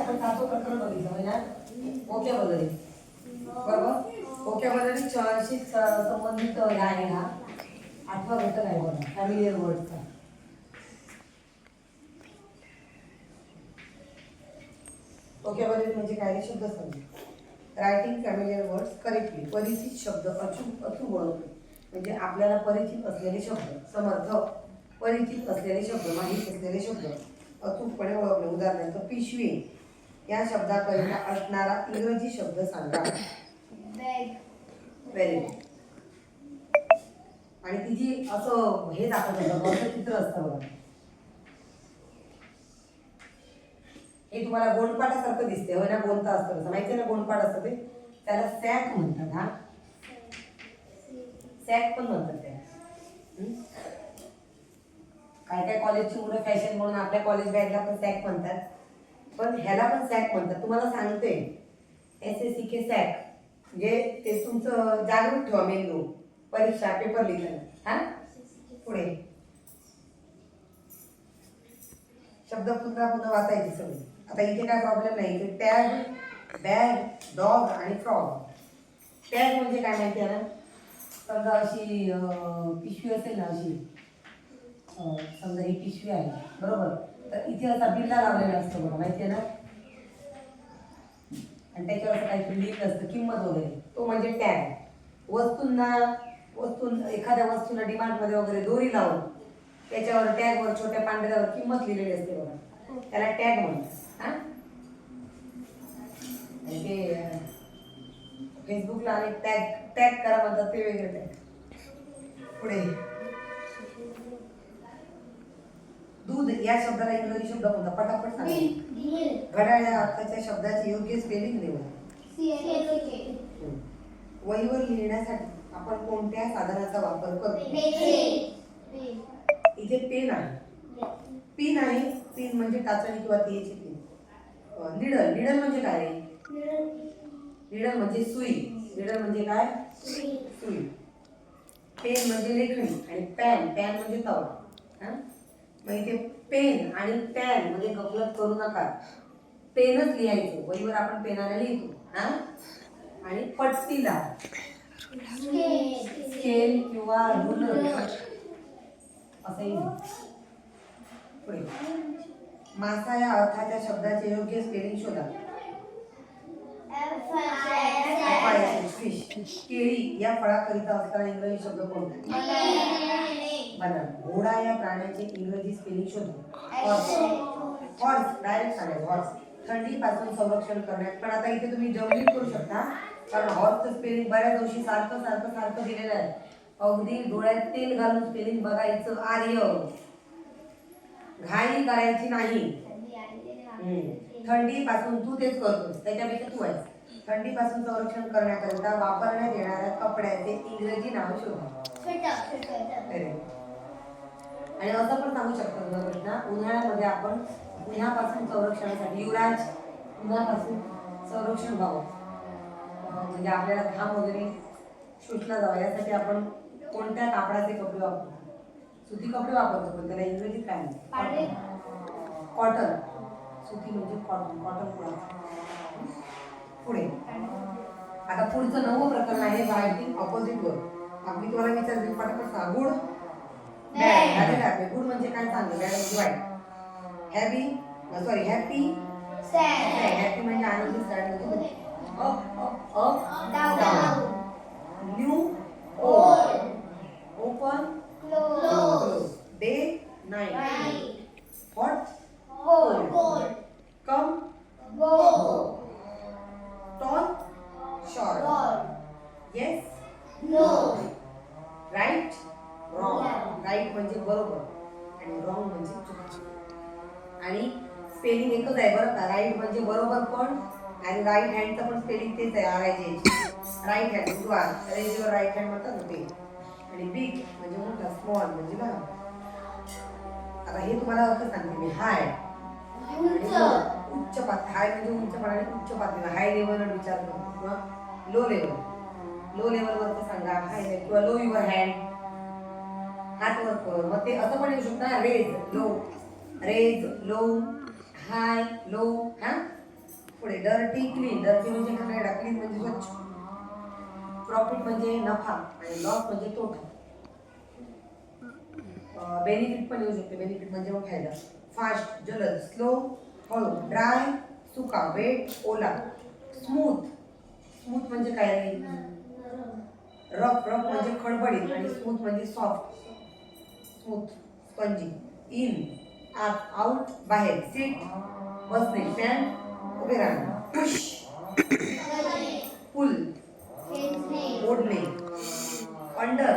आपण सातवं प्रकरण बघितलं म्हणजे व्होकॅब्युलरी, बरोबर. व्होकॅब्युलरी शी संबंधित आहे हा 8वा घटक आहे बघा, फॅमिलियर वर्ड्सचा. व्होकॅब्युलरी म्हणजे काय? शब्दसंग्रह. रायटिंग फॅमिलियर वर्ड्स करेक्टली, परिचित शब्द अचूक ओळखणे, म्हणजे आपल्याला परिचित असलेले शब्द, समर्थ परिचित असलेले शब्द, माहीत असलेले शब्द अचूकपणे ओळखणे. उदाहरणार्थ पिशवी या शब्दाकरिता असणारा इंग्रजी शब्द सांगा. Very good. आणि तिची असं हे दाखवत होतं, असं चित्र असतं बघा, हे तुम्हाला गोंडपाटासारखं दिसते हो ना, गोंडता असतं तसं, माहिती आहे ना गोंडपाट असतं ते, त्याला सॅक म्हणतात. हा सॅक पण म्हणतात त्याला. काय काय कॉलेजची मुलं फॅशन म्हणून आपल्या कॉलेज बॅगला पण सॅक म्हणतात, पण ह्याला पण सॅक म्हणतात. तुम्हाला सांगते SACK सॅक, म्हणजे ते तुमचं जागरूक ठेवा मेंदू, परीक्षा पेपर लिहिताना. हा पुढे शब्द पुन्हा पुन्हा वाचायचे सगळे. आता इथे काय प्रॉब्लेम नाही, इथे टॅग, बॅग, डॉग आणि फ्रॉग. टॅग म्हणजे काय माहिती आहे ना, समजा अशी पिशवी असेल ना, अशी समजा ही पिशवी आहे बरोबर, तर इथे असा बिल्ला लावलेला असतो बघा, माहिती आहे ना, आणि त्याच्यावर असं काहीतरी लिहिलं असतं किंमत वगैरे, तो म्हणजे टॅग. एखाद्या वस्तूला डिमांडमध्ये वगैरे दोरी लावून त्याच्यावर टॅगवर छोट्या पांढऱ्यावर किंमत लिहिलेली असते बघा, त्याला टॅग म्हणतात. हा आणि ते फेसबुकला आणि टॅग टॅग करा म्हणतात, ते वेगळे टॅग. पुढे दूध या शब्दाला इंग्रजी शब्द कोणता? पटापट सांगा. घड्याळ या अर्थाच्या शब्दाचे योग्य स्पेलिंग निवडा. वहीवर लिहिण्यासाठी आपण कोणत्या साधनाचा वापर करतो? इथे पेन आहे, पिन आहे, पिन म्हणजे टाचणी किंवा तेची पिन. निडल, निडल म्हणजे काय? निडल म्हणजे सुई. निडल म्हणजे काय? सुई. पेन म्हणजे लेखणी, आणि पॅन, पॅन म्हणजे तवा. मग इथे पेन आणि पॅन म्हणजे गफलत करू नका, पेनच लिहायचं, वहीवर आपण पेनाने लिहितो. आणि पट्टीला स्केल किंवा रुलर असंही. पुढे मासा या अर्थाच्या शब्दाचे योग्य स्पेलिंग शोधा. फिश. केळी या फळाकरिता असणारा इंग्रजी शब्द कोणता? बनाना. घोडा या प्राण्याचे इंग्रजी स्पेलिंग शोधा. हॉर्स, डायरेक्ट सांगायचं हॉर्स. थंडीपासून संरक्षण करण्यात, पण आता इथे तुम्ही जवळीक करू शकता, कारण हॉर्सचं स्पेलिंग बऱ्याच दिवशी सारखं सारखं सारखं दिलेलं आहे. अगदी डोळ्यात तेल घालून स्पेलिंग बघायचं. आर्य. घाई करायची नाही. थंडीपासून तू तेच करतो, त्याच्यापेक्षा तू आहेस. थंडीपासून संरक्षण करण्याकरिता वापरण्यात येणाऱ्या कपड्याचे इंग्रजी नाव शोधा. आणि असं पण सांगू शकतो तुझा प्रश्न, उन्हाळ्यामध्ये आपण उन्हापासून संरक्षणासाठी, युवराज उन्हापासून संरक्षण व्हावं, म्हणजे आपल्याला घाम वगैरे शोषला जावा, यासाठी आपण कोणत्या कापडाचे कपडे वापरतो? सुती कपडे वापरतो, पण त्याला इंग्रजीत काय म्हणतात? कॉटन. सुती म्हणजे कॉटन, कॉटन क्लॉथ. पुढे आता पुढचं 9वं प्रकरण आहे रायटिंग ऑपोजिट वर्ड. मी तुम्हाला विचारते पटापट सांगा. Good, bad, happy, happy. Good म्हणजे काय सांगतो? बॅड म्हणजे वाईट. Happy, sad. हॅपी म्हणजे आनंदी, सॅड म्हणजे up, down. New, old. Open, close. Day, night. Hot, cold. Come, go. Tall, short. Yes, no. Right, wrong. Right म्हणजे बरोबर आणि रॉंग म्हणजे चुकीचं. आणि स्पेलिंग एकच आहे बरं का. राईट म्हणजे बरोबर पण, आणि राईट हँडचं पण स्पेलिंग तेच आहे, RIGH. राईट हँड उजवा, रेज राईट हँड म्हणतात ना ते. आणि बिग म्हणजे मोठा, स्मॉल म्हणजे लहान. आता हे तुम्हाला अर्थ सांगते मी. हाय, उच्च पातळी. हाय म्हणजे उंच पातळी, उच्च पातळी, हाय लेवलवर विचार करतो, किंवा लो लेवल. लो लेवलवरती सांगा हाय, किंवा लो युअर हँड, हात वर कर. मग ते असं पण येऊ शकतं, रेज लो, रेज लो, हाय लो. Dirty clean. डर्टी म्हणजे घाणेरडा, क्लीन म्हणजे स्वच्छ. प्रॉफिट म्हणजे नफा आणि लॉस म्हणजे तोटा. बेनिफिट पण येऊ शकते. बेनिफिट म्हणजे मग फायदा. फास्ट जलद, स्लो हळू, ड्राय सुका, वेट ओला, स्मूथ. स्मूथ म्हणजे काय रे? रफ. रफ म्हणजे खडबडीत आणि स्मूथ म्हणजे सॉफ्ट. Smooth spongy. इन आत, आउट बाहेर. सीट बसणे, स्टँड उभे राहणे. पुश पुल ओढणे. अंडर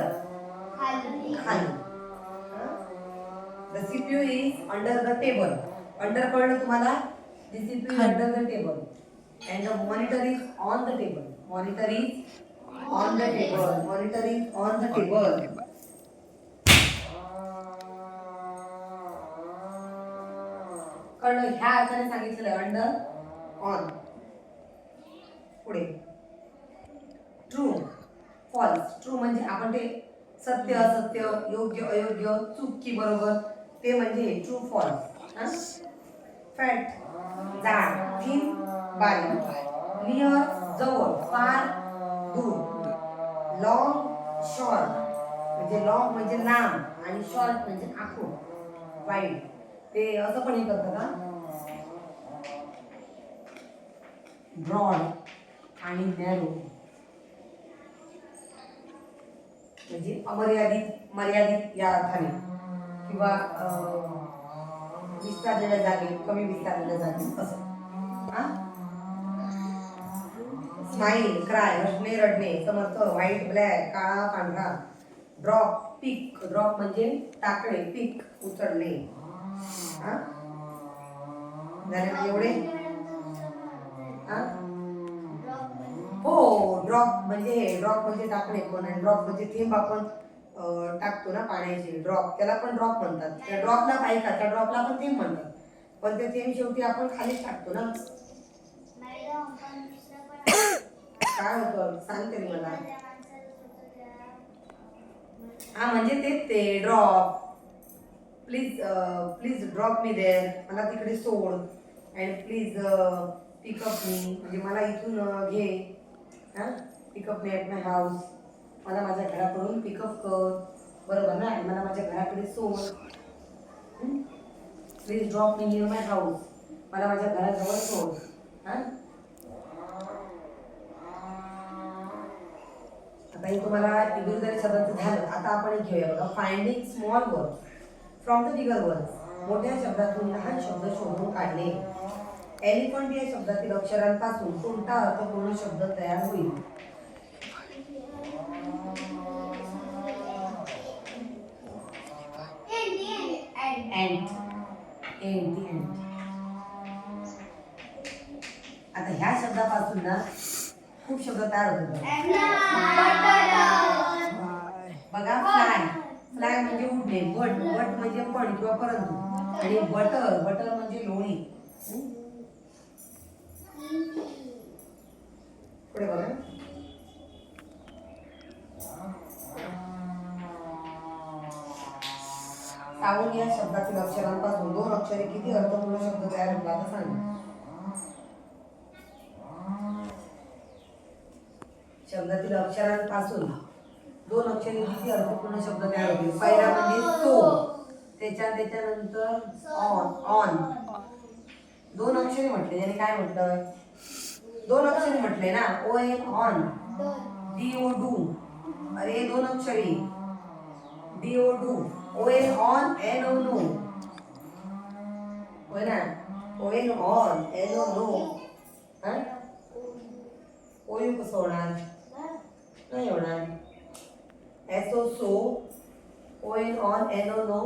खाली. The CPU is under the table. Under कळलं तुम्हाला? The CPU is under the table. And the monitor is on the table. Monitor is on the table. Monitor is on the table. कळलं? ह्या अर्थाने सांगितलेलं आहे. Under on. पुढे true false. True म्हणजे आपण ते सत्य असत्य, योग्य अयोग्य, चूक की बरोबर, ते म्हणजे ट्रू फॉल्स. फॅट जाड, थिन बारीक, नियर जवळ, फार दूर, लॉंग शॉर्ट म्हणजे लॉंग म्हणजे लांब आणि शॉर्ट म्हणजे आखूड वाईड. ते असं पण हे करतं का? ब्रॉड आणि नॅरो म्हणजे अमर्यादित मर्यादित या अर्थाने, किंवा विस्तारलेल्या जागे, कमी विस्तारलेल्या जागे असं. स्माईल क्राय, हसणे रडणे, समर्थ, व्हाईट ब्लॅक, काळा पांढरा. ड्रॉप पिक. ड्रॉप म्हणजे टाकणे, पिक उचलणे. झाले एवढे? हो, ड्रॉप म्हणजे टाकणे पण, आणि ड्रॉप म्हणजे थेंब आपण टाकतो ना पाण्याचे, ड्रॉप, त्याला पण ड्रॉप म्हणतात. त्या ड्रॉपला पाहिजे, त्या ड्रॉपला पण थेंब म्हणतात, पण ते थेंब शेवटी आपण खालीच टाकतो ना. काय होतं सांगते मी मला. हा म्हणजे ते drop. Please drop me there, मला तिकडे सोड. अँड प्लीज पिकअप मी म्हणजे मला इथून घे. Pickup me at my house, मला माझ्या घराकडून पिकअप कर, बरोबर ना, मला माझ्या घराकडे सोड. Please drop me near my house, मला माझ्या घराजवळ सोड. आता हे तुम्हाला विरुद्ध शब्दांचं झालं. आता आपण घेऊया बघा, finding small words from the bigger words. मोठ्या शब्दातून लहान शब्द शोधून काढणे. एलिफंट या शब्दातील अक्षरांपासून कोणता अर्थपूर्ण शब्द तयार होईल? आता ह्या शब्दापासून ना खूप शब्द तयार होतात बघा. फ्लाय. फ्लाय म्हणजे उडणे. बट म्हणजे पण किंवा परंतु. आणि बटर म्हणजे लोणी. पुढे बघा. साऊंड या शब्दातील अक्षरांपासून 2 अक्षरे किती अर्थपूर्ण शब्द तयार होतात सांगा. शब्दातील अक्षरांपासून 2 अक्षरे किती अर्थपूर्ण शब्द तयार होतील? पहिला म्हणजे सो, त्याच्यानंतर ऑन. 2 अक्षरे म्हटले, याने काय म्हटलं? 2 अक्षरे म्हटले ना, O N on, D O do. अरे 2 अक्षरे, D O do, O N on, N O no. होय ना, O N on, N O no. O U कसं होणार? नाही होणार. S O so, O N on, N O no.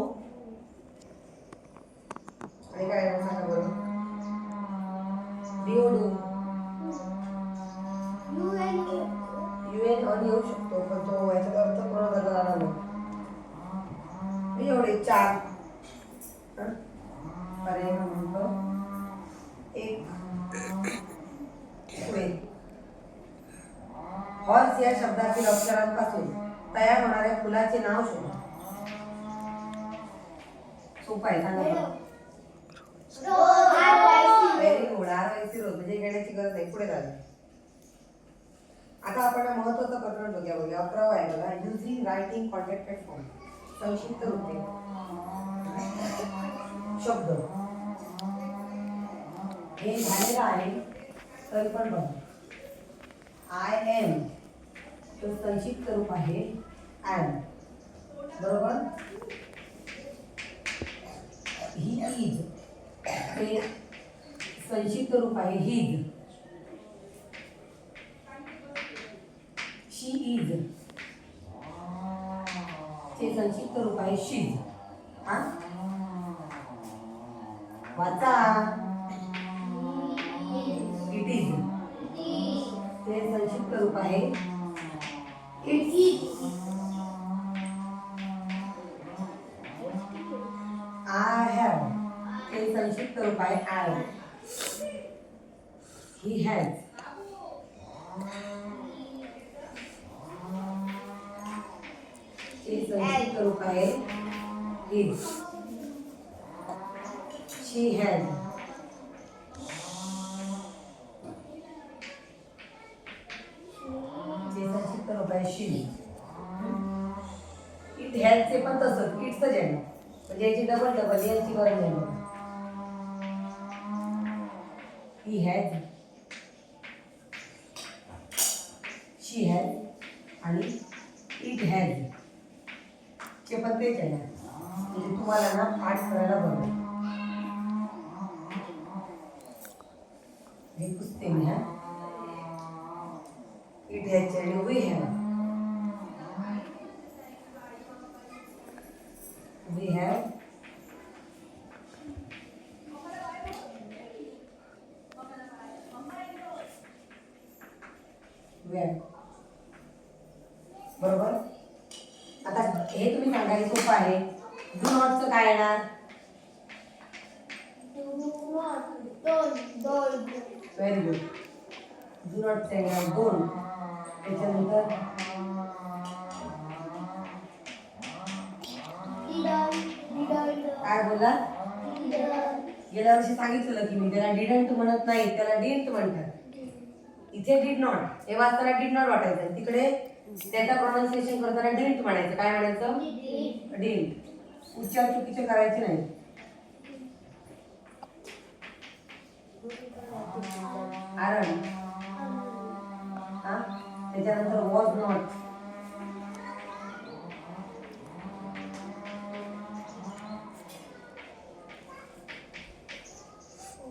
आणि काय सांगा बरं? D O do, U N on येऊ शकतो, पण तो याचा अर्थ पूर्ण झाला नाही. मी एवढे 4 पर्याय म्हणतो. एक पुढे. हॉर्स या शब्दातील अक्षरांपासून तयार होणाऱ्या फुलाचे नाव शोधा. सोपं आहे, सांगा. Very good. आरवाईसी रोज म्हणजे सांगायची गरज नाही, पुढे झालं. आता आपण महत्वाचं प्रकरण बघूया. 11 आहे बघा. Using writing contracted form. संक्षिप्त रूपे शब्द हे झालेलं आहे. तरी पण बघा, आय एम तर संक्षिप्त रूप आहे एम, बरोबर. ही इज ते संक्षिप्त रूप आहे हिज. शी इज चे संक्षिप्त रूप आहे शीज. हा वाचा. इट इज ते संक्षिप्त रूप आहे इट्स. आय हॅव ते संक्षिप्त रूप आहे आय. ही हॅज ते संक्षिप्त रूप आहे हिज. शी हॅज चे संक्षिप्त रूप आहे शी. इट हॅज चे पण तसंच इट्सच आहे, म्हणजे याची डबल याची गरज नाही. ही हॅज, शी हॅज आणि इट हॅज चे पण तेच आहे ना, म्हणजे तुम्हाला ना पाठ करायला बरं. हे पुसते मी. हा इट हॅज आणि we have. We have where, बरोबर. आता हे तुम्ही सांगायला सोपं आहे. डू नॉटचं काय येणार? Very good. डू नॉट येणार दोन. त्याच्यानंतर काय बोला? गेल्या वर्षी सांगितलं की मी त्याला डिडंट म्हणत नाही, त्याला डिंट म्हणतात. इथे डिड नॉट हे वाचताना डिड नॉट वाटायचं, तिकडे त्याचा प्रोनाउन्सिएशन करताना डिंट म्हणायचं. काय म्हणायचं? डिंट. उच्चार चुकीचे करायचे नाही. आरण हा त्याच्यानंतर was not,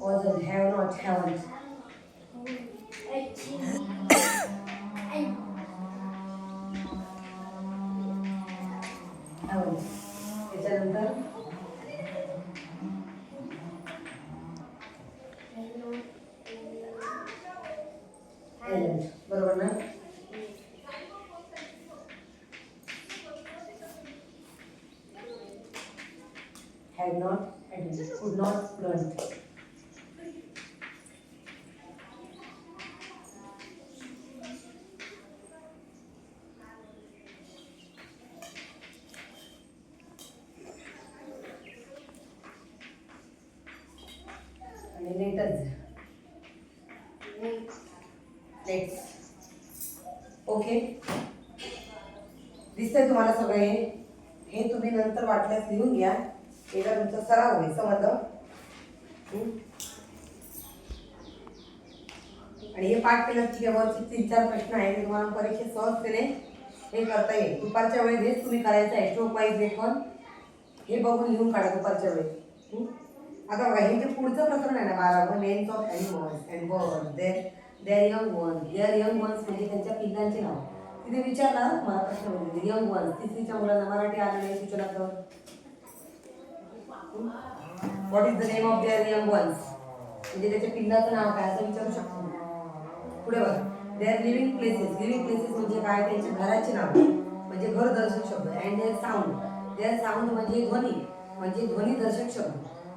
wasn't, have not, haven't. haven't. त्याच्यानंतर hasn't. बरोबर ना? had not, hadn't, could not, couldn't. Okay, दिसतंय तुम्हाला सगळं हे तुम्ही नंतर वाटल्यास लिहून घ्या. एकदा तुमचा सराव होईल. समजलं? आणि हे पाठ केलं की वरचे 3-4 प्रश्न आहेत, ते तुम्हाला परीक्षेत सहजतेने हे करता येईल. दुपारच्या वेळेत हेच तुम्ही करायचं आहे. स्ट्रोक वाईज लेखन हे बघून लिहून काढा दुपारच्या वेळेत. आता बघा, हे जे पुढचं प्रकरण आहे ना 12, names of animals and birds, their young ones. Their young ones म्हणजे त्यांच्या पिल्लांचे नाव. तिथे विचारला मला प्रश्न म्हणजे यंग वन्स. तिसरीच्या मुलांना मराठी आलं नाही सूचना कर. What is the name of their young ones, म्हणजे त्याच्या पिल्लाचं नाव काय असं विचारू शकतो. पुढे बघा, their living places. Living places म्हणजे काय? त्यांच्या घराचे नाव, म्हणजे घर दर्शक शब्द. And their sound. Their sound म्हणजे ध्वनी, म्हणजे ध्वनी दर्शक शब्द.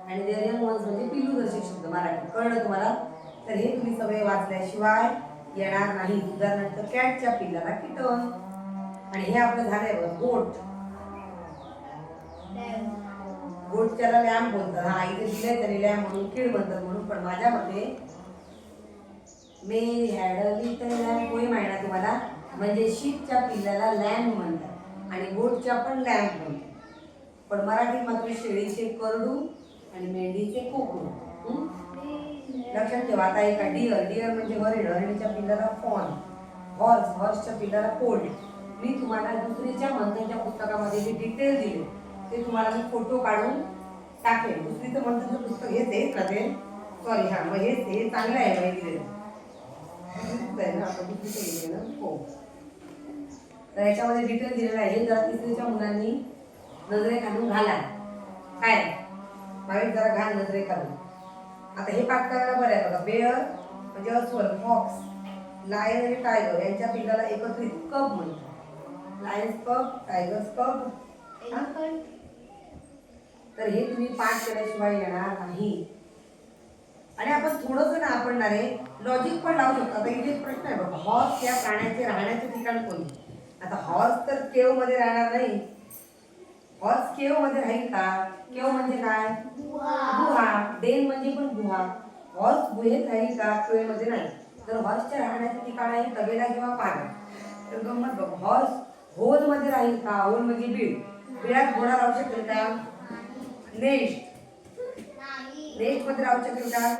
आणि देअर यंग वन्स म्हणजे पिल्लू दर्शक शब्द. मराठी कळलं तुम्हाला? तर हे तुम्ही सगळे वाचल्याशिवाय येणार नाही. उदाहरणार्थ कॅटच्या पिल्लाला किटन. आणि हे आपलं झालंय बघ, गोट. गोट त्याला लॅम्प बोलतात. हा इथे दिलंय त्याने लॅम्प म्हणून, कीड म्हणतात म्हणून, पण माझ्या मते Mary had a little lamb. Poem आहे ना तुम्हाला. म्हणजे शीपच्या पिल्लाला लॅम्प म्हणतात आणि गोटच्या पण लॅम्प म्हणतात. पण मराठीत मात्र शेळीचे करडू आणि मेंढीचे कोकरू. लक्षात ठेवा. आता एका डिअर म्हणजे हरिण, हरिणीच्या पिल्लाला फॉन, हॉर्सच्या पिल्लाला कोल्ड. मी तुम्हाला दुसरीच्या मंथनच्या पुस्तकामध्ये जे डिटेल दिले ते तुम्हाला मी फोटो काढून टाकेल. दुसरीचं मंथनचं पुस्तक हेच आहे ना ते. सॉरी, हा, मग हे चांगलं आहे माहिती दिलं ना आपण दुसरीचं ना. हो, तर याच्यामध्ये डिटेल दिलेलं आहे. जरा तिसरीच्या मुलांनी नजरे खालून घाला. काय माहीत जरा घाल नजरे खालून. आता हे पाठ करायला बरं आहे बघा. बेअर म्हणजे अस्वल, फॉक्स, लायन आणि टायगर यांच्या पिल्लाला एकत्रित कब म्हणतात. लायन्स कब, टायगर्स कब. तर हे तुम्ही पाठ केल्याशिवाय येणार नाही. आणि आपण थोडंसं ना आपण लॉजिक पण लावू शकतो. आता इथे प्रश्न आहे बघा. हॉर्स या प्राण्याचे राहण्याचे ठिकाण कोणते. आता हॉर्स तर केव मध्ये राहणार नाही. हॉर्स केव मध्ये राहील का. केव म्हणजे काय. गुहा. डेन म्हणजे पण गुहा. हॉर्स गुहेत राहील का. केव मध्ये नाही. तर हॉर्सच्या राहण्याचे ठिकाण आहे तबेला किंवा पारा. तर गंमत बघ. हॉर्स होल मध्ये राहील का. होल म्हणजे बीड. बिळात घोडा राहू शकेल का. नेस्ट मध्ये राहू शकेल का.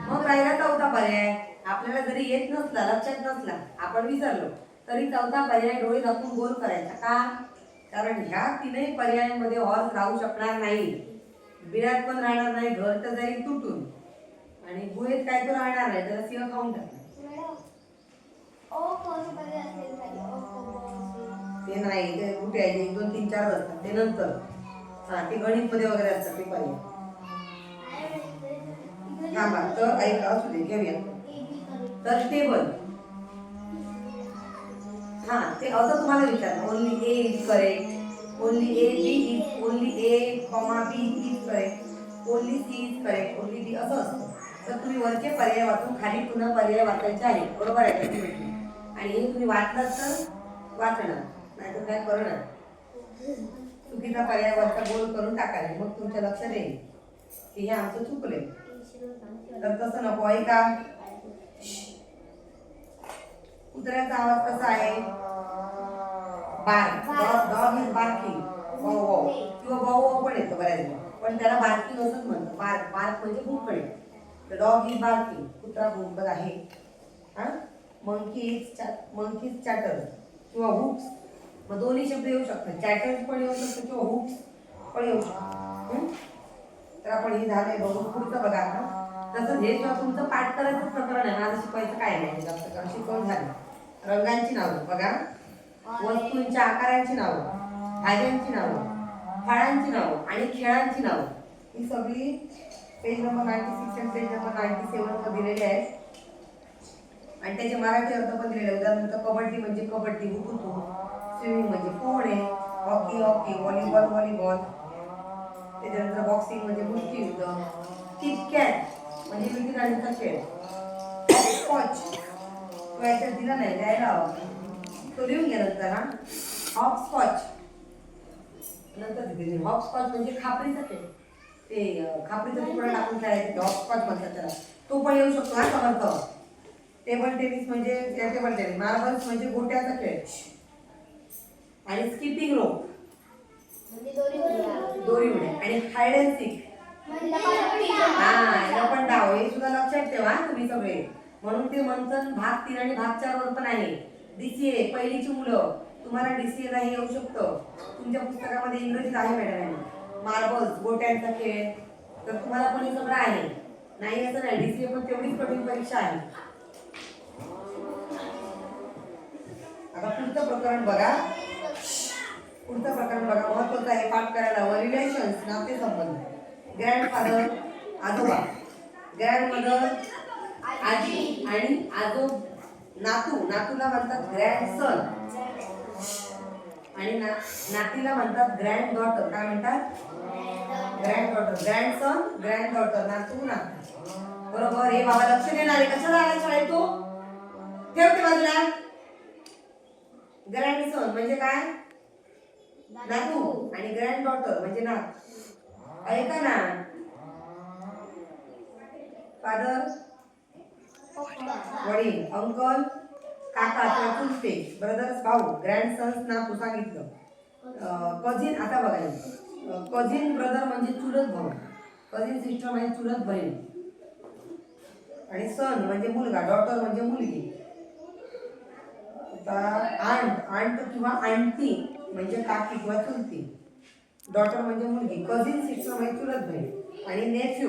मग राहिला चौथा पर्याय. आपल्याला जरी येत नसला, लक्षात नसला, आपण विसरलो तरी चौथा पर्याय डोळे झाकून गोल करायचा. का. कारण ह्या तीनही पर्यायांमध्ये हॉर्स राहू शकणार नाही. बिळात पण राहणार नाही, घर तर जाईल तुटून, आणि गुहेत काय तो राहणार नाही, त्याला सिंह खाऊन टाकणार. ते नाही, ते कुठे आहे. 1 2 3 4 असतात ते नंतर. हा, ते गणित मध्ये वगैरे असतात ते पर्याय. थांबा, तर ऐका, असू दे, घेऊया. तर टेबल. हा, ते असं तुम्हाला विचारलं. Only A is correct, only A B is, only A comma B is correct, only C is correct, only B, असं असतं. तर तुम्ही वरचे पर्याय वाचून खाली पुन्हा पर्याय वाचायचे आहे. बरोबर आहे का. आणि हे तुम्ही वाचलात तर वाचणार, नाहीतर काय करणार. चुकीचा पर्याय वरचा गोल करून टाकायला. मग तुमच्या लक्षात येईल की हे आमचं चुकले. तर तसं नको. ऐका. कुत्र्याचा आवाज कसा आहे. बार्क. Dog is barking. वाव वाव किंवा वाव वाव पण येतो बऱ्याचदा, पण त्याला बार्किंग असंच म्हणतात. बार्क. बार्क म्हणजे भुंकणे. तर डॉग इज बार्किंग, कुत्रा भुंकत आहे. हा. मंकीज चॅटर किंवा हुक्स. मग दोन्ही शब्द येऊ शकतात. चॅटर्स पण येऊ शकतो किंवा हुक्स पण येऊ शकतो. तर आपण हे झालंय बघून पुढचं बघा. आता तसंच हे सुद्धा तुमचं पाठ करायचं प्रकरण आहे. माझं शिकवायचं काय नाही जास्त, कारण शिकवून झालं. रंगांची नावं बघा. वस्तूंच्या आकारांची नावं, भाज्यांची नावं, फळांची नावं आणि खेळांची नावं, ही सगळी पेज नंबर 96 आणि पेज नंबर 97 वर दिलेली आहेत. आणि त्याचे मराठी अर्थ पण दिलेले. उदाहरणार्थ कबड्डी म्हणजे कबड्डी, हुतुतू. स्विमिंग म्हणजे पोहणे. Hockey hockey, volleyball volleyball. त्याच्यानंतर बॉक्सिंग म्हणजे मुष्टियुद्ध. किटकॅट म्हणजे विटीदांडूचा खेळ. स्कॉच तो याच्यात दिला नाही, द्यायला हवा, तो लिहून घ्या नंतर. हा, हॉपस्कॉच नंतर दिले. हॉपस्कॉच म्हणजे खापरीचा खेळ. ते खापरीचा तुकडा टाकून खेळायचं, हॉपस्कॉच म्हणतात त्याला. तो पण येऊ शकतो. हा, समर्थ. टेबल टेनिस म्हणजे टेबल टेनिस. मार्बल्स म्हणजे गोट्याचा खेळ. आणि स्किपिंग रोप दोरी उड्या. आणि हाईड अँड सीक, हा, पण डाव. हे सुद्धा लक्षात ठेवा तुम्ही सगळे. म्हणून ते मंथन भाग 3 आणि भाग 4 वर पण आहे. DCA पहिलीची मुलं, तुम्हाला DCA ला हे येऊ शकतं. तुमच्या पुस्तकामध्ये इंग्रजीत आहे मॅडम. मार्बल्स गोट्यांचा खेळ, तर तुम्हाला पण हे सगळं आहे. नाही असं नाही. DCA पण तेवढीच कठीण परीक्षा आहे. आता पुढचं प्रकरण बघा. महत्वाचं आहे पाठ करायला हवं. रिलेशन्स, नातेसंबंध. ग्रँडफादर आजोबा, ग्रँडमदर आजी, आणि नातूला म्हणतात ग्रँडसन, आणि नातीला म्हणतात ग्रँड डॉटर. काय म्हणतात. Granddaughter. Grandson, granddaughter, नातू नाती. बरोबर. हे बाबा लक्ष देणारे. कशाला आला शाळेत तो. ठेवते बाजूला. ग्रँडसन म्हणजे काय. नातू. आणि ग्रँड डॉटर म्हणजे नात. ऐका ना. फादर वडील, अंकल काका किंवा चुलते, ब्रदर्स भाऊ, ग्रँडसन्स ना तू सांगितलं. कझिन आता बघायला, कझिन ब्रदर म्हणजे चुलत भाऊ, कझिन सिस्टर म्हणजे चुलत बहीण, आणि सन म्हणजे मुलगा, डॉटर म्हणजे मुलगी. आंट किंवा आंटी म्हणजे काकी किंवा चुलती, डॉटर म्हणजे मुलगी, कझिन सिस्टर म्हणजे चुलत बहीण, आणि नेफ्यू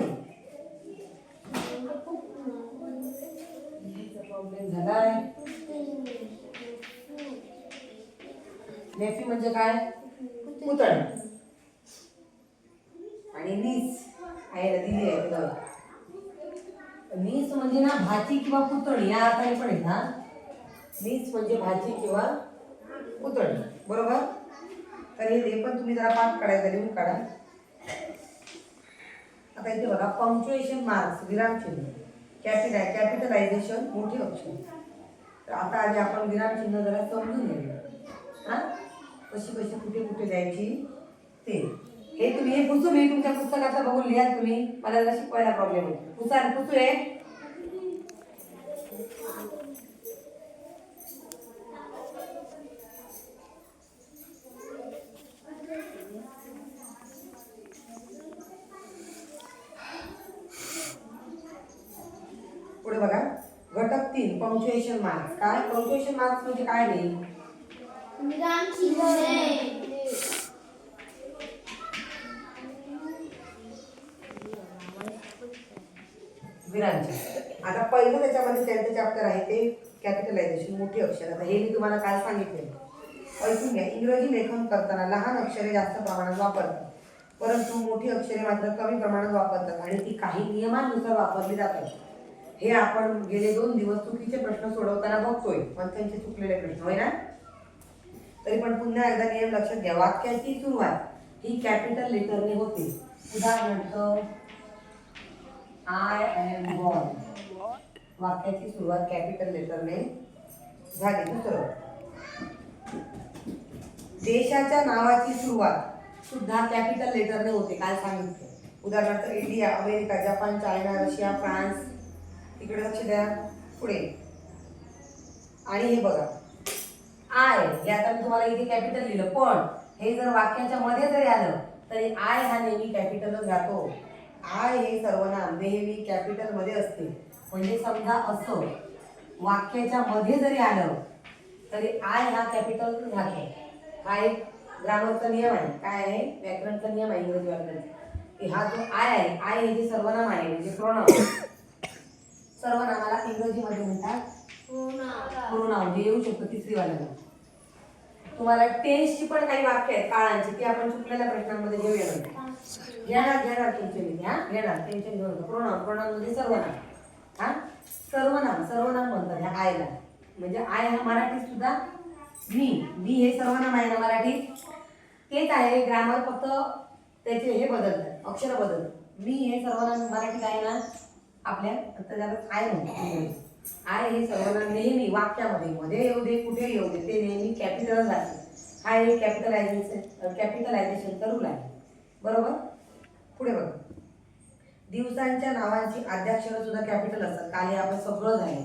प्रॉब्लेम झालाय. नेफ्यू म्हणजे काय? पुतणे. आणि नीस आईला दिली आहे तुला. नीस म्हणजे ना भाची किंवा पुतणी या अर्थाने पण आहे ना. नीस म्हणजे भाची किंवा पुतणी, बरोबर. तर हे पण तुम्ही जरा पाठ काढायचं, लिहून काढा. आता इथे बघा, पंक्च्युएशन मार्क्स, विरामचिन्ह, कॅपिटलायझेशन मोठे अक्षर. तर आता आधी आपण विरामचिन्ह जरा समजून घेऊया. हां, कशी कशी कुठे कुठे द्यायची ते. हे तुम्ही हे पुसू, मी तुमच्या पुस्तकाचं बघून लिहा तुम्ही, मला जरा शिकवायला प्रॉब्लेम होतो. पुसू हे. पुढे बघा, घटक 3 पंक्च्युएशन मार्क्स. काय पंक्च्युएशन मार्क्स म्हणजे काय नाही? विरामचिन्ह. आता पहिलं त्याच्यामध्ये त्यांचं चॅप्टर आहे ते कॅपिटलायझेशन, मोठी अक्षर. आता हे मी तुम्हाला काय सांगितले ऐकून घ्या. इंग्रजी लेखन करताना लहान अक्षरे जास्त प्रमाणात वापरतात, परंतु मोठी अक्षरे मात्र कमी प्रमाणात वापरतात आणि ती काही नियमांनुसार वापरली जातात. हे आपण गेले 2 दिवस चुकीचे प्रश्न सोडवताना बघतोय, पण त्यांचे चुकलेले प्रश्न होय ना. तरी पण पुन्हा एकदा नियम लक्षात घ्या. वाक्याची सुरुवात ही कॅपिटल लेटरने होते. उदाहरणार्थ, आय एम बॉर्न, वाक्याची सुरुवात कॅपिटल लेटरने झाली. दुसरं, देशाच्या नावाची सुरुवात सुद्धा कॅपिटल लेटरने होते, काय सांगितलं. उदाहरणार्थ, India, America, Japan, China, Russia, France. इकडे लक्ष द्या. पुढे, आणि हे बघा, आय हे आता मी तुम्हाला इथे कॅपिटल लिहिलं, पण हे जर वाक्याच्या मध्ये जरी आलं तरी आय हा नेहमी कॅपिटलच राहतो. आय हे सर्वनाम नेहमी कॅपिटल मध्ये असते. म्हणजे समजा असं वाक्याच्या मध्ये जरी आलं तरी आय हा कॅपिटल राहतो. हा एक ग्रामरचा नियम आहे. काय आहे? व्याकरणचा नियम आहे इंग्रजी व्याकरण. हा जो आय आहे, आय हे जे सर्वनाम आहे म्हणजे प्रोनाउन, सर्वनामाला इंग्रजीमध्ये म्हणतात प्रोनाउन. जे येऊ शकतो तिसरी वाल्याला. तुम्हाला टेन्सची पण काही वाक्य आहेत काळांची, ती आपण चुकलेल्या प्रश्नांमध्ये घेऊया. घेणार टेन्शन घेणार टेन्शन घेऊ नका. प्रोनाउन म्हणजे सर्वनाम. हा, सर्वनाम म्हणतात ह्या आयला. म्हणजे आय हा मराठीत सुद्धा मी हे सर्वनाम आहे ना मराठीत, तेच आहे. ग्रामर फक्त त्याचे हे बदलतात, अक्षर बदलतात. मी हे सर्वनाम मराठीत आहे ना आपल्या, आता त्याला आय म्हणतात. आय हे सर्वनाम नेहमी वाक्यामध्ये मध्ये येऊ दे, कुठे येऊ दे, ते नेहमी कॅपिटल राहते. हा एक कॅपिटलायझेशनचा रूल आहे, बरोबर. पुढे बघा, दिवसांच्या नावांची आद्याक्षरं सुद्धा कॅपिटल असतात. काल हे आपण सगळं झालं.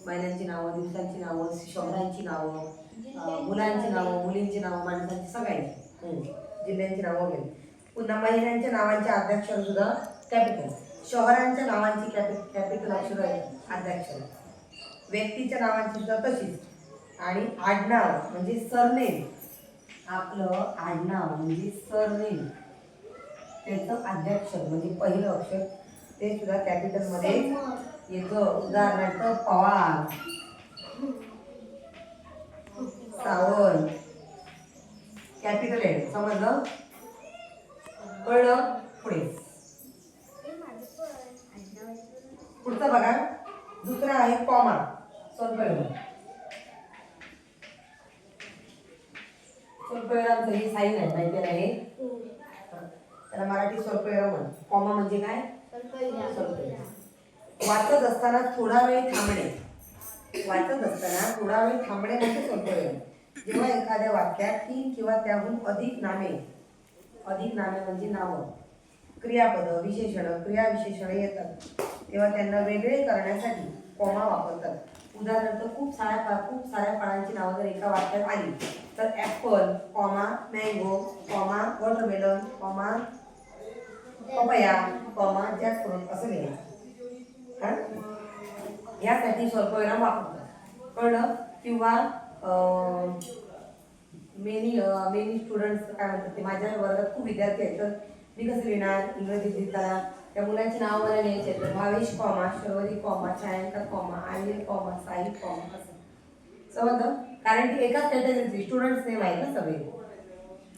महिन्यांची नावं, दिवसांची नावं, शहरांची नावं, मुलांची नावं, मुलींची नावं, माणसांची, सगळ्यांची, जिल्ह्यांची नावं वगैरे. पुन्हा महिन्यांच्या नावांच्या आद्याक्षर सुद्धा कॅपिटल. शहरांच्या नावांची कॅपिटल अक्षर आद्याक्षर. व्यक्तीच्या नावांची सुद्धा तशीच. आणि आडनाव म्हणजे सरनेम, आपलं आडनाव म्हणजे सरनेम, त्याचं आद्याक्षर म्हणजे पहिलं अक्षर ते सुद्धा कॅपिटलमध्ये येतं. उदाहरणार्थ, पवार, सावंत, कॅपिटल आहे. समजलं? कळलं? पुढे पुढचं बघा, दुसरं आहे कॉमा. स्वल्पविराम ही साईन आहे, माहिती आहे. त्याला मराठी स्वल्पविराम. कॉमा म्हणजे काय? स्वल्पविराम. वाचत असताना थोडा वेळ थांबणे, म्हणजे स्वल्पविराम. जेव्हा एखाद्या वाक्यात 3 किंवा त्याहून अधिक नामे म्हणजे नावं, क्रियापद, विशेषण, क्रियाविशेषणे येतात तेव्हा त्यांना वेगळे करण्यासाठी कॉमा वापरतात. उदाहरणार्थ खूप साऱ्या फळांची नावं जर एका वाक्यात आली तर Apple comma mango comma watermelon comma papaya comma jackfruit असं लिहायचं. हां, यासाठी स्वल्पविराम वापरतात. कळलं? किंवा मेनी स्टुडंट्स काय म्हणतात ते, माझ्या वर्गात खूप विद्यार्थी आहेत तर मी कसं लिहिणार इंग्रजीत लिहिताना त्या मुलांची नावं मला लिहायची आहेत. तर Bhavesh comma Sharvari comma Chhayanka comma Aryan comma Sai comma असं समजलं. कारण की एकाच कॅटेगरीतली स्टुडंट्स नेम आहेत ना सगळे.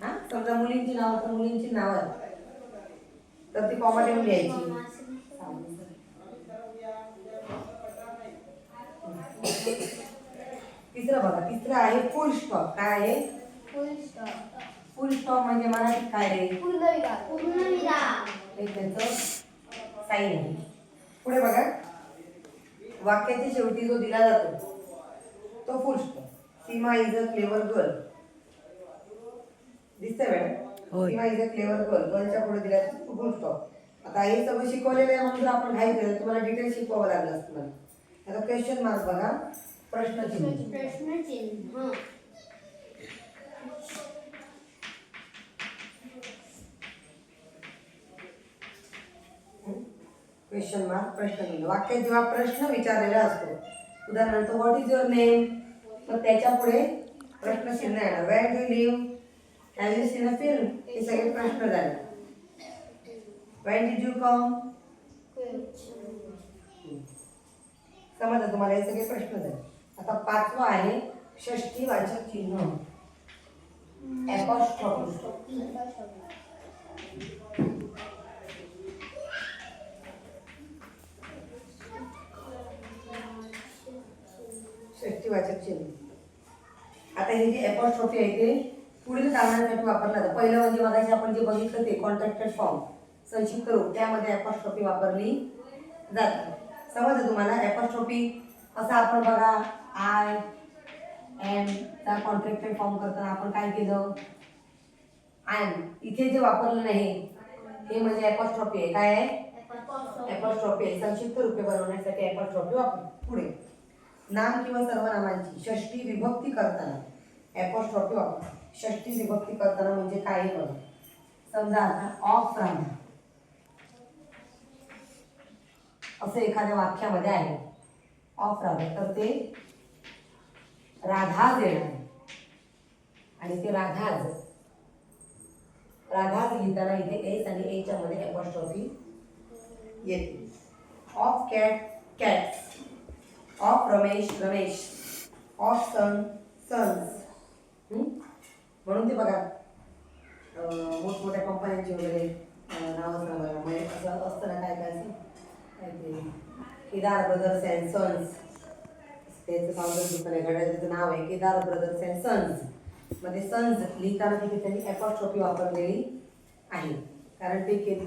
हां, समजा मुलींची नावं तर मुलींची नावं तर ती कॉमा देऊन लिहायची. तिसरं बघा, तिसरं आहे फुल स्टॉप. काय आहे फुल स्टॉप? फुल स्टॉप म्हणजे मराठीत काय रे? पूर्णविराम. त्याचं साईन आहे. पुढे बघा, वाक्याच्या शेवटी जो दिला जातो तो full stop. Seema is a clever girl. दिसतंय madam? Seema is a clever girl. गर्लच्या पुढे दिला फुल स्टॉप. आता हे सगळं शिकवलेलं आहे म्हणून आपण घाई केलं, तुम्हाला डिटेल शिकवावं लागलं असतं मला. आता क्वेश्चन मार्क बघा, प्रश्नचिन्ह. प्रश्नचिन्ह. क्वेश्चन मार्क प्रश्नचिन्ह. वाक्यात जेव्हा प्रश्न विचारलेला असतो, उदाहरणार्थ व्हॉट इज युअर नेम, तर त्याच्या पुढे प्रश्नचिन्ह येणार. Where do you live, have you seen a film, हे सगळे प्रश्न झाले. व्हेन डिड यू कम, समजलं तुम्हाला, हे सगळे प्रश्न झाले. आता पाचवा आहे षष्ठीवाचक चिन्ह. ॲपॉस्ट्रॉफी. षष्ठीवाचक चिन्ह. आता हे जे ॲपॉस्ट्रॉफी आहे ते पुढील कारणांसाठी वापरलं जातं. पहिलं म्हणजे मगाशी आपण जे बघितलं ते कॉन्ट्रॅक्टेड फॉर्म, संक्षिप्त रूप, त्यामध्ये ॲपॉस्ट्रॉफी वापरली जाते. समजलं तुम्हाला? ॲपॉस्ट्रॉफी असं आपण बघा, आय एम चा कॉन्ट्रॅक्टेड फॉर्म करताना आपण काय केलं, आय एम. इथे जे वापरलं नाही हे म्हणजे ॲपॉस्ट्रॉफी आहे. काय आहे? ॲपॉस्ट्रॉफी आहे. संक्षिप्त रूपे बनवण्यासाठी ॲपॉस्ट्रॉफी वापर. पुढे नाम किंवा सर्वनामांची षष्ठी विभक्ती करताना ॲपॉस्ट्रॉफी वापर. षष्ठी विभक्ती करताना म्हणजे काय आहे बघा. समजा आता ऑफ राधा असं एखाद्या वाक्यामध्ये आहे, ऑफ राधा, तर ते राधाज येणार आणि ते राधाज लिहिताना इथे एस आणि एच्या मध्ये ॲपॉस्ट्रॉफी येते. Of cat cat's, of Ramesh Ramesh, of son son's. म्हणून ते बघा मोठमोठ्या कंपन्यांची वगैरे नावं सांगा, म्हणजे असं असतं ना, काय काय असं काय ते केदार ब्रदर्स अँड सन्स, त्याचं पावडर दुकान आहे, घड्याचं नाव आहे केदार ब्रदर्स अँड सन्स. मध्ये सन्स लिहिताना तिथे त्यांनी ॲपॉस्ट्रॉफी वापरलेली आहे. कारण ते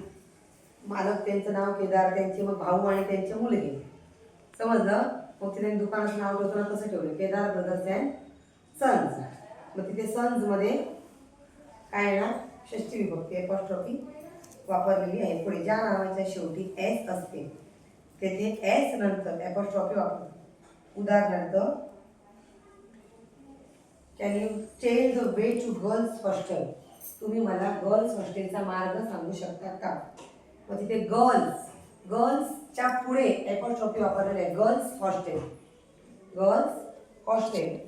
मालक त्यांचं नाव केदार, त्यांचे मग भाऊ आणि त्यांचे मुलगे. समजलं? मग तिथे दुकानाचं नाव ठेवताना कसं ठेवलं, केदार ब्रदर्स अँड सन्स. मग तिथे सन्समध्ये काय येणार, षष्ठी विभक्ती ॲपॉस्ट्रॉफी वापरलेली आहे. पुढे ज्या नावाच्या शेवटी एस असते तेथे एस नंतर ॲपॉस्ट्रॉफी वापरतात. उदाहरणार्थ, can you tell the way to girls hostel, तुम्ही मला गर्ल्स हॉस्टेलचा मार्ग सांगू शकता का. मग तिथे गर्ल्सच्या पुढे ॲपॉस्ट्रॉफी वापरलेली आहे. गर्ल्स हॉस्टेल,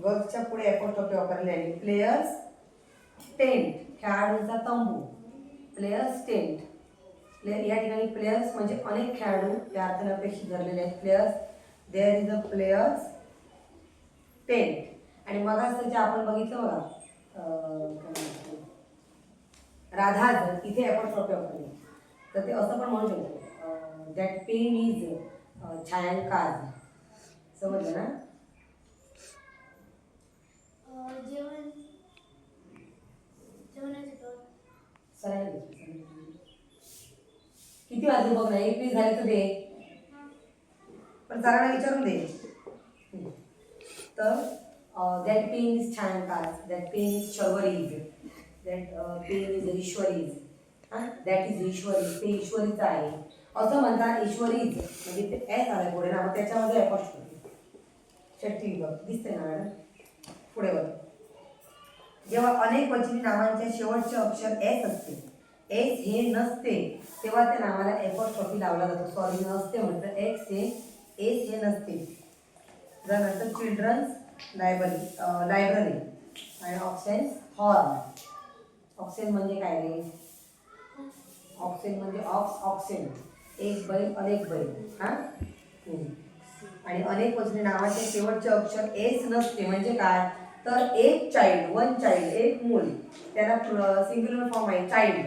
गर्ल्सच्या पुढे ॲपॉस्ट्रॉफी वापरलेली आहे. प्लेयर्स टेंट, खेळाडूंचा तंबू, प्लेयर्स टेंट. या ठिकाणी प्लेयर्स म्हणजे अनेक खेळाडू त्या अर्थाने अपेक्षित धरलेले आहेत. Players, there is a players tent. आणि मग असं जे आपण बघितलं बघा, राधाज, इथे ॲपॉस्ट्रॉफी वापरली. तर ते असं पण म्हणू शकतो, दॅट पेन इज छायांकाज. समजलं ना? किती वाजले बघ ना, 21 झाले तर दे, पण सरांना विचारून दे. तर that pen is Chhayanka's, that pen is Sharvari's, that pen is Ishwari's. That is Ishwari's, ते ईश्वरीचं आहे असं म्हणतात. ईश्वरीज म्हणजे ते एस आलाय पुढे ना, मग त्याच्यामध्ये ॲपॉस्ट्रॉफी. षष्टी विभक्ती दिसते ना मॅडम? पुढे बघ. जेव्हा अनेक वचनी नावांच्या शेवटचे अक्षर एस असते, एस हे नसते, तेव्हा त्या नावाला एपॉस्ट्रॉफी लावला जातो. सॉरी, नसते म्हटलं, एक्स हे एस हे नसते. उदाहरणार्थ चिल्ड्रन्स लायब्ररी आणि ऑक्सेन्स हॉर्न. ऑक्सेन म्हणजे काय रे? ऑक्सेन म्हणजे ऑक्सेन, एक बैल अनेक बैल. हां, आणि अनेक वचनी नावाचे शेवटचे अक्षर एस नसते म्हणजे काय? तर एक चाइल्ड, वन चाइल्ड, एक मूल, त्याला सिंग्युलर फॉर्म आहे चाइल्ड.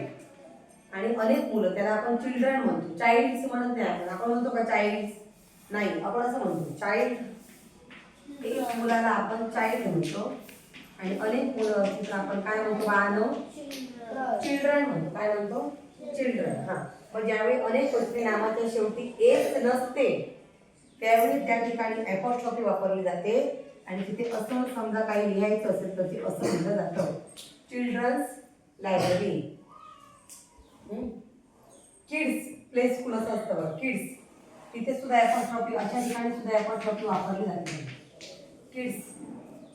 आणि अनेक मुलं त्याला आपण चिल्ड्रन म्हणतो. चाइल्ड्स म्हणत नाही आपण म्हणतो का चाइल्ड्स? नाही, आपण असं म्हणतो चाइल्ड. एक मुलाला आपण चाइल्ड म्हणतो आणि अनेक मुलं असतील तर आपण काय म्हणतो बाळांनो? चिल्ड्रन म्हणतो. काय म्हणतो? चिल्ड्रन. हां, मग ज्यावेळी अनेक वचनी नावाच्या शेवटी एस नसते त्यावेळी त्या ठिकाणी ॲपॉस्ट्रॉफी वापरली जाते आणि तिथे असं समजा काही लिहायचं असेल तर ते असं लिहिलं जातं, children's library. Kids play school असं असतं बघ, किड्स. तिथे सुद्धा ॲपॉस्ट्रॉफी, अशा ठिकाणी सुद्धा ॲपॉस्ट्रॉफी वापरली जाते. Kids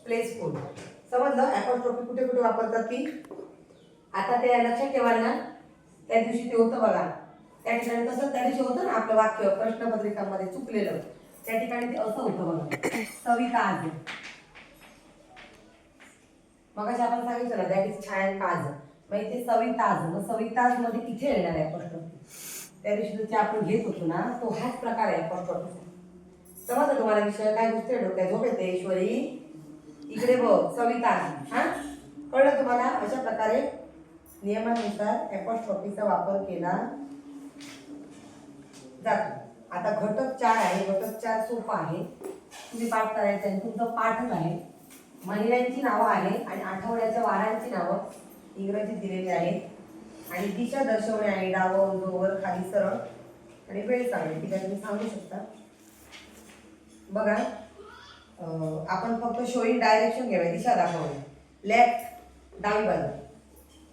play school. समजलं ॲपॉस्ट्रॉफी कुठे कुठे वापरतात ती? आता ते लक्षात ठेवाल ना, त्या दिवशी ते होतं बघा, त्या ठिकाणी कसं त्या दिवशी होतं ना आपलं वाक्य प्रश्नपत्रिकांमध्ये चुकलेलं, त्या ठिकाणी ते असं होतं बघा, सविता आज. मग आपण सांगितलं ना दॅट इज छान काज, मग इथे सविताज. मग सविताज मध्ये किती येणार आहे ॲपॉस्ट्रॉफी? त्या दिवशी जे आपण घेत होतो ना तो हाच प्रकार आहे ॲपॉस्ट्रॉफीचा. समजलं तुम्हाला विषय? काय गोष्ट डोक्यात झोप येते ईश्वरी? इकडे बघ, सविताज. हां, कळलं तुम्हाला? अशा प्रकारे नियमानुसार ॲपॉस्ट्रॉफीचा वापर केला जातो. आता घटक 4 आहे. घटक 4 सोपा आहे, तुम्ही पाठ करायचं आहे, तुमचं पाठच आहे. महिन्यांची नावं आहे आणि आठवड्याच्या वारांची नावं इंग्रजीत दिलेली आहेत आणि दिशा दर्शवणे आहे, डावं उजवं वर खाली सरळ, आणि वेळ सांगणे. ठीक आहे, तुम्ही सांगू शकता. बघा, आपण फक्त शोईंग डायरेक्शन घ्यावे, दिशा दाखवणे. लेफ्ट डावी बाजू,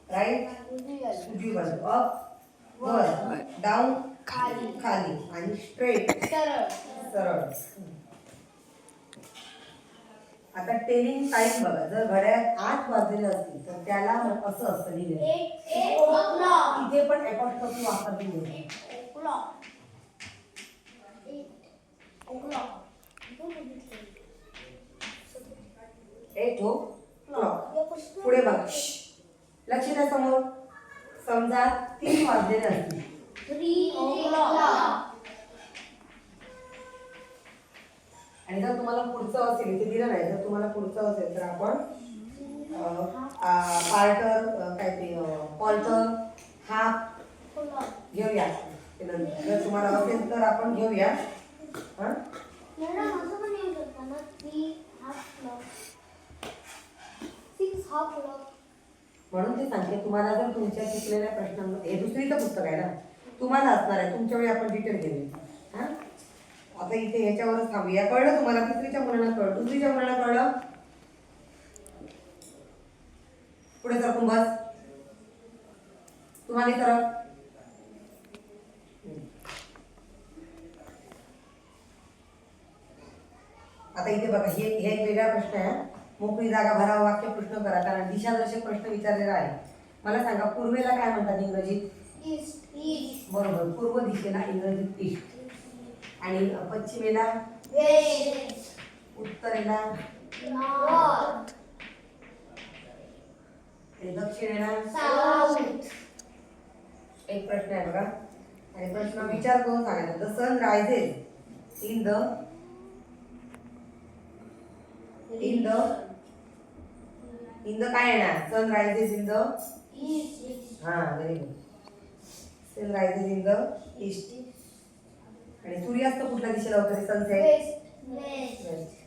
राईट उजवी बाजू, अप वर, डाऊन खाली, आणि स्ट्रेट सरळ. आता टेलिंग टाइम बघा, जर घड्याळात 8 वाजलेले असतील तर त्याला असं असतं लिहिलेलं, इथे पण ॲपॉस्ट्रॉफी वापरली जाते. 8 o'clock. पुढे बघा, लक्ष द्या समोर. समजा 3 वाजलेले असतील, 3 o'clock. आणि जर तुम्हाला पुढचं असेल, इथे दिलं नाही, जर तुम्हाला पुढचं असेल तर आपण पार्टर, काय ते क्वार्टर, हाफ घेऊया. जर तुम्हाला असेल तर आपण घेऊया. हां, मॅडम असं पण येऊ शकतं ना, 3 half clock, 6 half clock. म्हणून ते सांगते तुम्हाला. जर तुमच्या शिकलेल्या प्रश्नांमध्ये, हे दुसरीचं पुस्तक आहे ना, तुम्हाला असणार आहे, तुमच्या वेळी आपण डिटेल घेऊया. हां, आता इथे ह्याच्यावरच थांबूया. कळलं तुम्हाला? तिसरीच्या मुलांना कळलं, दुसरीच्या मुलांना कळलं? पुढे सरकून बस. तुम्हाला सरक. आता इथे बघा, हे एक वेगळा प्रश्न आहे. मोकळी जागा भरावा, वाक्य प्रश्न करा, कारण दिशादर्शक प्रश्न विचारलेला आहे. मला सांगा, पूर्वेला काय म्हणतात इंग्रजीत? ईस्ट. बरोबर, पूर्व दिशेला इंग्रजीत ईस्ट. आणि पश्चिमेला? वेस्ट. उत्तरेला? नॉर्थ. दक्षिणेला? साऊथ. एक प्रश्न आहे बघा, आणि प्रश्न विचार करून सांगायचा. The sun rises in the काय येणार? Sun rises in the east. हां, very good. Sun rises in the east. आणि सूर्यास्त कुठल्या दिशेला होता? Sunset west.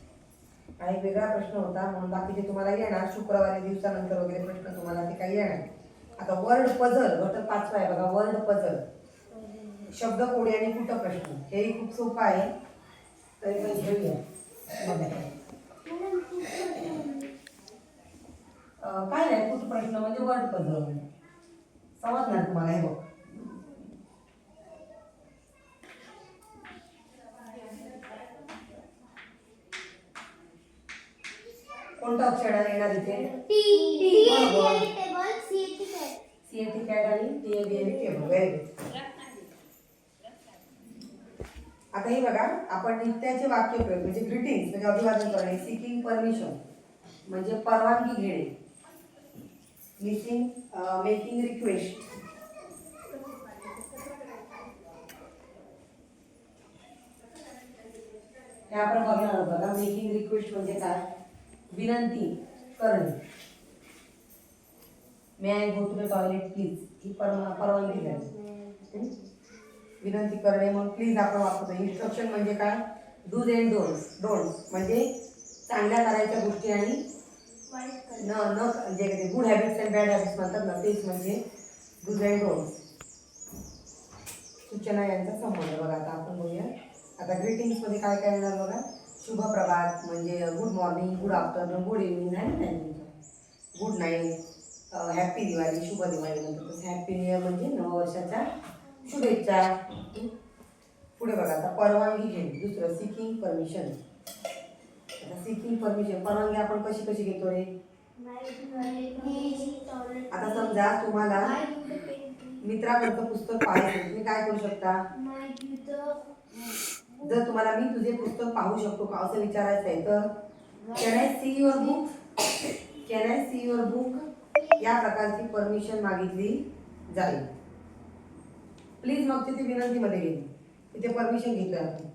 हा एक वेगळा प्रश्न होता, म्हणून बाकीचे तुम्हाला येणार शुक्रवारी दिवसानंतर वगैरे प्रश्न तुम्हाला ते काही येणार. आता वर्ड पझल, घटक 5 आहे बघा, वर्ड पझल, शब्द कोडी आणि कुठ प्रश्न. हेही खूप सोपं आहे, तरी पण घेऊया. काय नाही, कुठ प्रश्न म्हणजे वर्ड पझल समजणार तुम्हाला. हे बघ, कोणतं अक्षर येणार इथे? Table C A T cat. C A T cat आणि टीएबीएल टेबल. Very good. आता हे बघा, आपण नित्याचे वाक्य प्रयोग म्हणजे ग्रीटिंग्स म्हणजे अभिवादन करणे, सिकिंग परमिशन म्हणजे परवानगी घेणे, मेकिंग रिक्वेस्ट, हे आपण बघणार आहोत. बघा, मेकिंग रिक्वेस्ट म्हणजे काय? विनंती करणे. May I go to the toilet please, ही परवानगी द्यावी. विनंती करणे मग प्लीज आपण वापरतो. इन्स्ट्रक्शन म्हणजे काय? डूज अँड डोंट्स म्हणजे चांगल्या करायच्या गोष्टी आणि न न म्हणजे good habits and bad habits म्हणतात ना, तेच म्हणजे डूज अँड डोंट्स. सूचना यांचा संबंध. बघा आता आपण बघूया. आता ग्रीटिंग्स मध्ये काय काय येणार बघा. शुभ प्रभात म्हणजे good morning, good afternoon, good evening आणि गुड नाईट. हॅपी दिवाळी, शुभ दिवाळी म्हणतात. हॅपी न्यू इयर म्हणजे नववर्षाच्या शुभेच्छा. पुढे बघा आता परवानगी घेणे. दुसरं सिकिंग परमिशन. आता सिकिंग परमिशन परवानगी आपण कशी कशी घेतो रे? आता समजा तुम्हाला मित्राकडचं पुस्तक पाहायचं, तुम्ही काय करू शकता? जर तुम्हाला मी तुझे पुस्तक पाहू शकतो का असं विचारायचं आहे तर can I see your book, can I see your book या प्रकारची परमिशन मागितली जाईल. प्लीज मग तिथे विनंतीमध्ये गेली, तिथे परमिशन घेतोय आपण.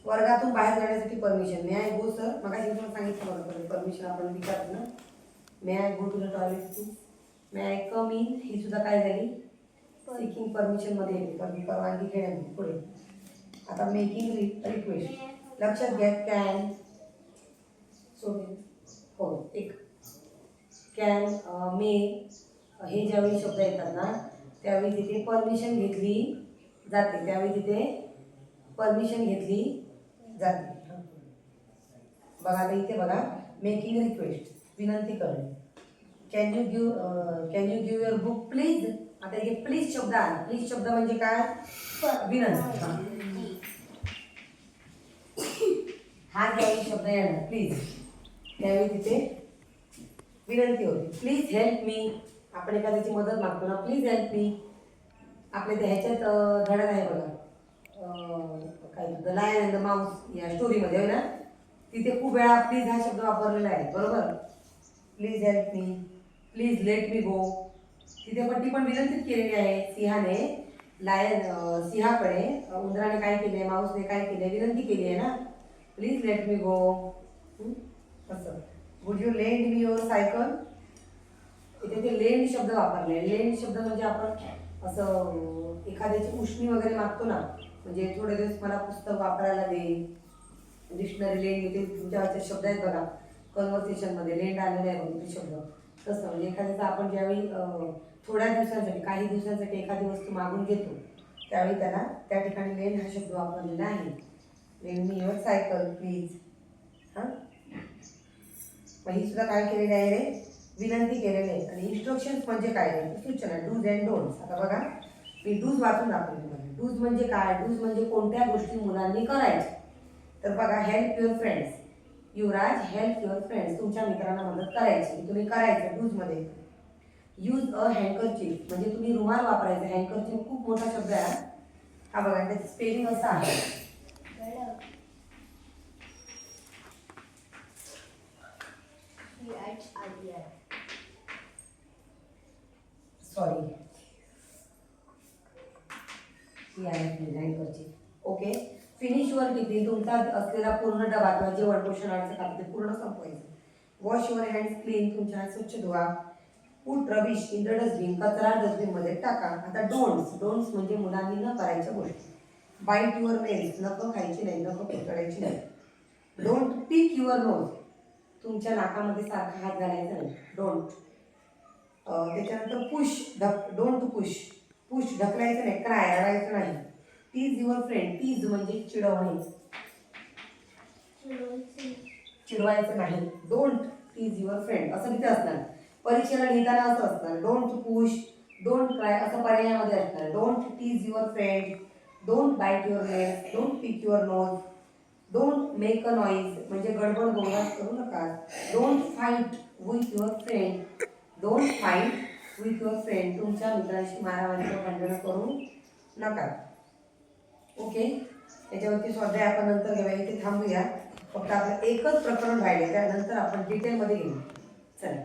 वर्गातून बाहेर जाण्यासाठी permission. May I go sir, मग तुम्हाला सांगितलं बघा परमिशन आपण विचारतो ना. May I go to the toilet please, may I come in, ही सुद्धा काय झाली? सिकिंग परमिशन मध्ये येते, परवानगी घेण्यामध्ये. पुढे आता मेकिंग रिक्वेस्ट. लक्षात घ्या, कॅन हो एक कॅन मे हे ज्यावेळी शब्द येतात ना त्यावेळी तिथे परमिशन घेतली जाते, त्यावेळी तिथे परमिशन घेतली जाते. बघा आता इथे बघा, मेकिंग रिक्वेस्ट विनंती करणे. Can you give your book please. आता इथे प्लीज शब्द आला. प्लीज शब्द म्हणजे काय? विनंती. हा ज्यावेळी शब्द येणार प्लीज त्यावेळी तिथे विनंती होती. प्लीज हेल्प मी. आपण एखाद्याची मदत मागतो ना, प्लीज हेल्प मी. आपल्या त्या ह्याच्यात धड्यात आहे बघा, काय the lion and the mouse या स्टोरीमध्ये आहे ना, तिथे खूप वेळा प्लीज हा शब्द वापरलेला आहे, बरोबर. Please help me, please let me go. तिथे पण ती पण विनंतीच केलेली आहे सिंहाने. सिंहाकडे उंदराने काय केले, माऊसने काय केले, विनंती केली आहे ना, प्लीज लेट मी गो. असं. Would you lend me your cycle. इथे ते लेंड शब्द वापरले. लेंड शब्द म्हणजे आपण असं एखाद्याची उष्णी वगैरे मागतो ना, म्हणजे थोडे दिवस मला पुस्तक वापरायला दे. डिक्शनरी लेंड, ते तुमच्या शब्द आहेत बघा कन्व्हर्सेशन मध्ये लेंड आलेले आहे बघा ते शब्द. तसं म्हणजे एखाद्याचा आपण ज्यावेळी थोड्या दिवसांसाठी काही दिवसांसाठी एखादी वस्तू मागून घेतो त्यावेळी त्याला त्या ठिकाणी लेंड हा शब्द वापरलेला आहे. Lend me your cycle please. हां, ही सुद्धा काय केलेली आहे रे? विनंती केलेली आहे. आणि इन्स्ट्रक्शन्स म्हणजे काय रे? सूचना, डूज अँड डोंट्स. आता बघा मी डूज वाचून दाखवले तुम्हाला. डूज म्हणजे काय? डूज म्हणजे कोणत्या गोष्टी मुलांनी करायच्या. तर बघा, help your friends. Yuvraj help your friends. तुमच्या मित्रांना मदत करायची, तुम्ही करायचं डूज मध्ये. यूज अ हँकरचीफ म्हणजे तुम्ही रुमाल वापरायचा. हँकरचीफ खूप मोठा शब्द आहे हा बघा, त्याचं स्पेलिंग असं आहे. Sorry, okay. Finish your tiffin. तुमचा असलेला पूर्ण डबा किंवा जेवण पोषण आहाराचं ते पूर्ण संपवायचं. Wash your hands clean. तुमच्या हात स्वच्छ धुवा. Put rubbish in the dustbin. कचरा डस्टबिन मध्ये टाका. आता डोंट्स म्हणजे मुलांनी न करायच्या गोष्टी. Bite your nails. नखं खायची नाही, नखं कुरतडायची नाही. Don't pick your nose. तुमच्या नाकामध्ये सारखा हात घालायचा नाही. डोंट. त्याच्यानंतर डोंट पुश ढकलायचं नाही, क्राय रडायचं नाही. Tease your friend. टीज म्हणजे चिडवणे, चिडवायचं नाही. डोंट टीज युअर फ्रेंड असं तिथे असणार. परीक्षेला लिहिताना असं असणार, डोंट पुश, डोंट क्राय असं पर्यायामध्ये असणार. Don't tease your friend, don't bite your nails, don't pick your nose. Don't make a noise म्हणजे गडबड गोंगाट करू नका. Don't fight with your friend. Don't fight with your friend तुमच्या मित्रांशी मारामारीचं भांडणं करू नका. ओके, याच्यावरती स्वाध्याय आपण नंतर घेऊया. इथे थांबूया. फक्त आपलं एकच प्रकरण राहिले त्यानंतर आपण डिटेलमध्ये घेऊ. चला.